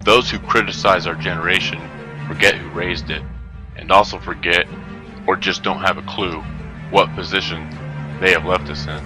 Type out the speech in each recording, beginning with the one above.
Those who criticize our generation forget who raised it, and also forget, or just don't have a clue, what position they have left us in.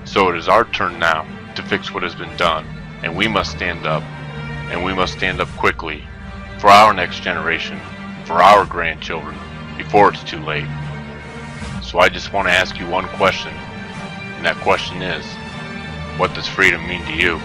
So it is our turn now to fix what has been done, and we must stand up, and we must stand up quickly, for our next generation, for our grandchildren, before it's too late. So I just want to ask you one question, and that question is, what does freedom mean to you?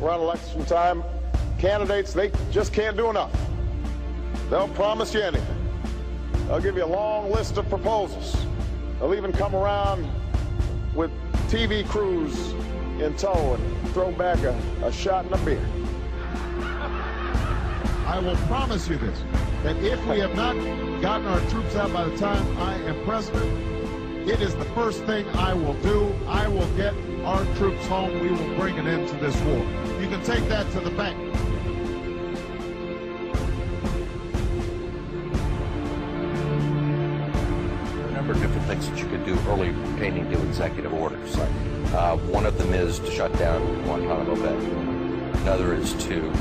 Around election time, candidates, they just can't do enough. They'll promise you anything. They'll give you a long list of proposals. They'll even come around with TV crews in tow and throw back a shot and a beer. I will promise you this, that if we have not gotten our troops out by the time I am president, it is the first thing I will do. I will get our troops home. We will bring an end to this war. You can take that to the bank. There are a number of different things that you could do early pertaining to executive orders. One of them is to shut down Guantanamo Bay. Another is to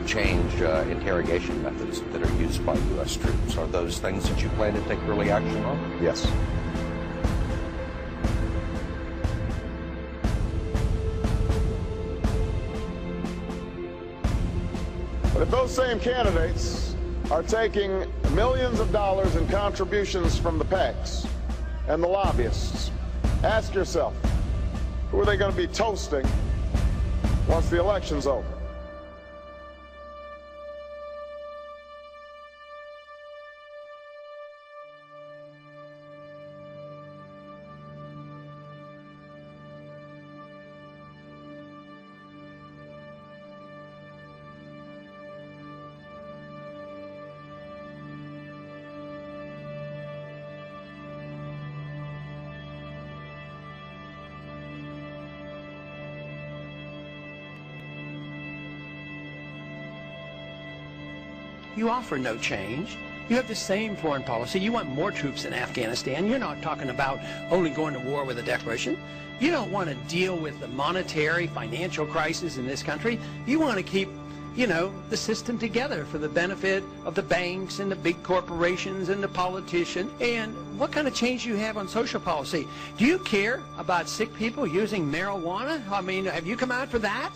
change interrogation methods that are used by U.S. troops. Are those things that you plan to take early action on? Yes. But if those same candidates are taking millions of dollars in contributions from the PACs and the lobbyists, ask yourself, who are they going to be toasting once the election's over? You offer no change. You have the same foreign policy. You want more troops in Afghanistan. You're not talking about only going to war with a declaration. You don't want to deal with the monetary, financial crisis in this country. You want to keep, the system together for the benefit of the banks and the big corporations and the politicians. And what kind of change do you have on social policy? Do you care about sick people using marijuana? I mean, have you come out for that?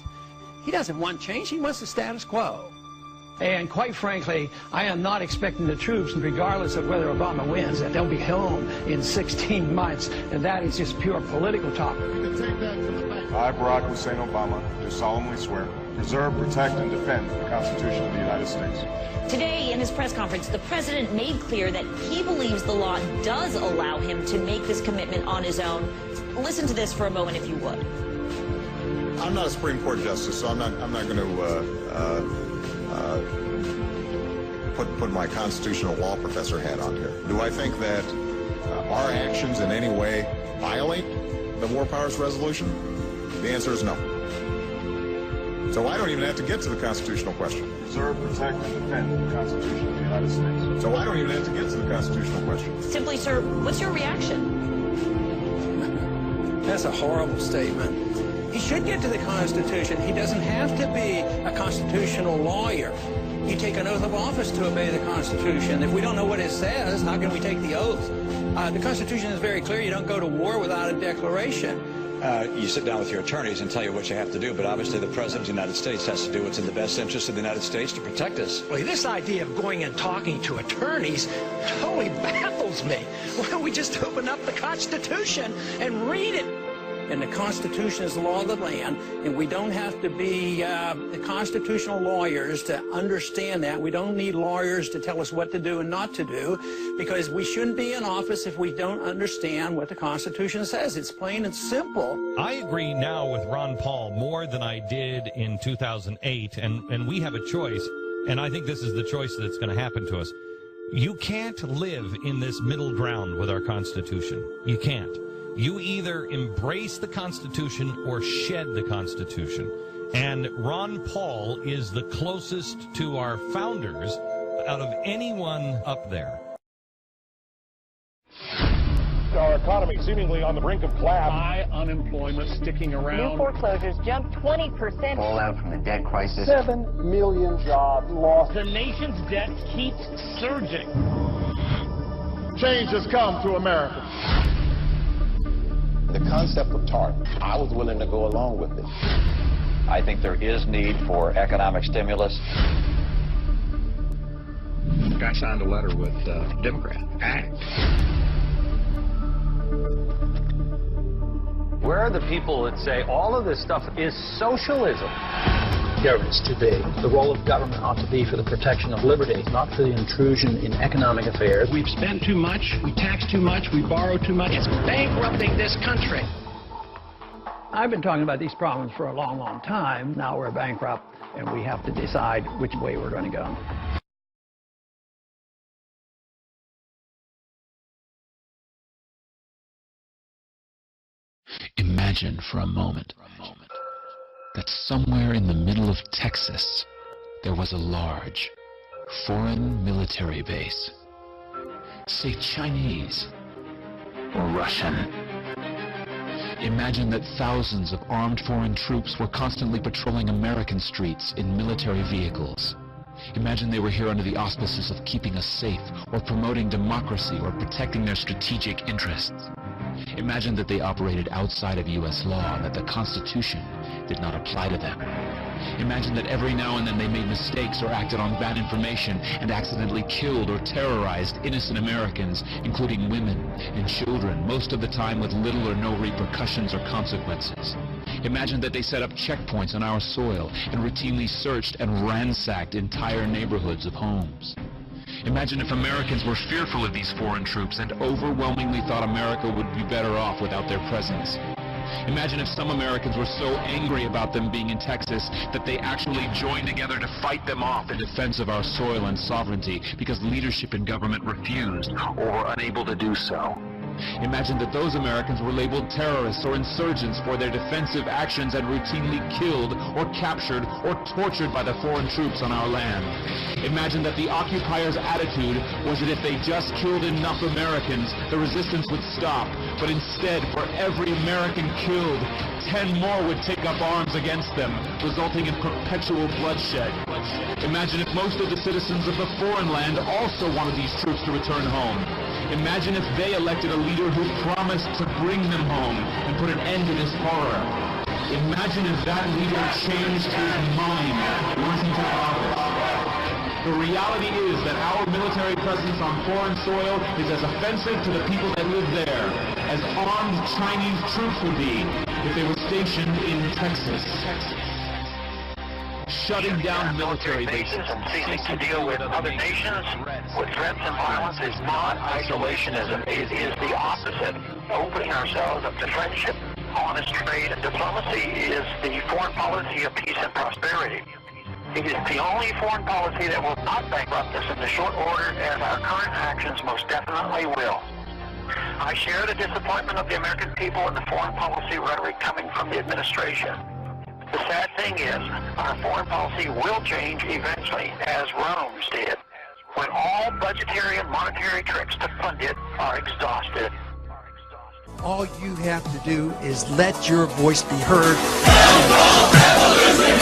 He doesn't want change. He wants the status quo. And quite frankly, I am not expecting the troops, regardless of whether Obama wins, that they'll be home in 16 months. And that is just pure political talk. You can take that to the bank. I, Barack Hussein Obama, do solemnly swear to preserve, protect, and defend the Constitution of the United States. Today, in his press conference, the president made clear that he believes the law does allow him to make this commitment on his own. Listen to this for a moment, if you would. I'm not a Supreme Court justice, so I'm not going to put my constitutional law professor hat on here. Do I think that our actions in any way violate the War Powers Resolution? The answer is no. So I don't even have to get to the constitutional question. Preserve, protect, and defend the Constitution of the United States. So I don't even have to get to the constitutional question. Simply, sir, what's your reaction? That's a horrible statement. He should get to the Constitution. He doesn't have to be a constitutional lawyer. You take an oath of office to obey the Constitution. If we don't know what it says, how can we take the oath? The Constitution is very clear. You don't go to war without a declaration. you sit down with your attorneys and tell you what you have to do, but obviously the President of the United States has to do what's in the best interest of the United States to protect us. Well, this idea of going and talking to attorneys totally baffles me. Why don't we just open up the Constitution and read it? And the Constitution is the law of the land, and we don't have to be constitutional lawyers to understand that. We don't need lawyers to tell us what to do and not to do, because we shouldn't be in office if we don't understand what the Constitution says. It's plain and simple. I agree now with Ron Paul more than I did in 2008, and we have a choice, and I think this is the choice that's going to happen to us. You can't live in this middle ground with our Constitution. You can't. You either embrace the Constitution or shed the Constitution. And Ron Paul is the closest to our founders out of anyone up there. Our economy seemingly on the brink of collapse. High unemployment sticking around. New foreclosures jumped 20%. Fallout from the debt crisis. 7 million jobs lost. The nation's debt keeps surging. Change has come to America. The concept of TARP, I was willing to go along with it. I think there is need for economic stimulus. I signed a letter with Democrat. Act. Where are the people that say all of this stuff is socialism? Government's too big. The role of government ought to be for the protection of liberty, not for the intrusion in economic affairs. We've spent too much, we tax too much, we borrow too much. It's bankrupting this country. I've been talking about these problems for a long, long time. Now we're bankrupt, and we have to decide which way we're going to go. Imagine for a moment that somewhere in the middle of Texas there was a large foreign military base, say Chinese or Russian. Imagine that thousands of armed foreign troops were constantly patrolling American streets in military vehicles. Imagine they were here under the auspices of keeping us safe, or promoting democracy, or protecting their strategic interests. Imagine that they operated outside of U.S. law and that the Constitution did not apply to them. Imagine that every now and then they made mistakes or acted on bad information and accidentally killed or terrorized innocent Americans, including women and children, most of the time with little or no repercussions or consequences. Imagine that they set up checkpoints on our soil and routinely searched and ransacked entire neighborhoods of homes. Imagine if Americans were fearful of these foreign troops and overwhelmingly thought America would be better off without their presence. Imagine if some Americans were so angry about them being in Texas that they actually joined together to fight them off in defense of our soil and sovereignty because leadership in government refused or were unable to do so. Imagine that those Americans were labeled terrorists or insurgents for their defensive actions and routinely killed or captured or tortured by the foreign troops on our land. Imagine that the occupiers' attitude was that if they just killed enough Americans, the resistance would stop. But instead, for every American killed, 10 more would take up arms against them, resulting in perpetual bloodshed. Imagine if most of the citizens of the foreign land also wanted these troops to return home. Imagine if they elected a leader who promised to bring them home and put an end to this horror. Imagine if that leader changed his mind once he took office. The reality is that our military presence on foreign soil is as offensive to the people that live there as armed Chinese troops would be if they were stationed in Texas. Shutting down military bases and ceasing to deal with other nations with threats and violence is not isolationism. It is the opposite. Opening ourselves up to friendship, honest trade, and diplomacy is the foreign policy of peace and prosperity. It is the only foreign policy that will not bankrupt us in the short order, as our current actions most definitely will. I share the disappointment of the American people in the foreign policy rhetoric coming from the administration. The sad thing is, our foreign policy will change eventually, as Rome's did, when all budgetary and monetary tricks to fund it are exhausted. All you have to do is let your voice be heard. Revolution,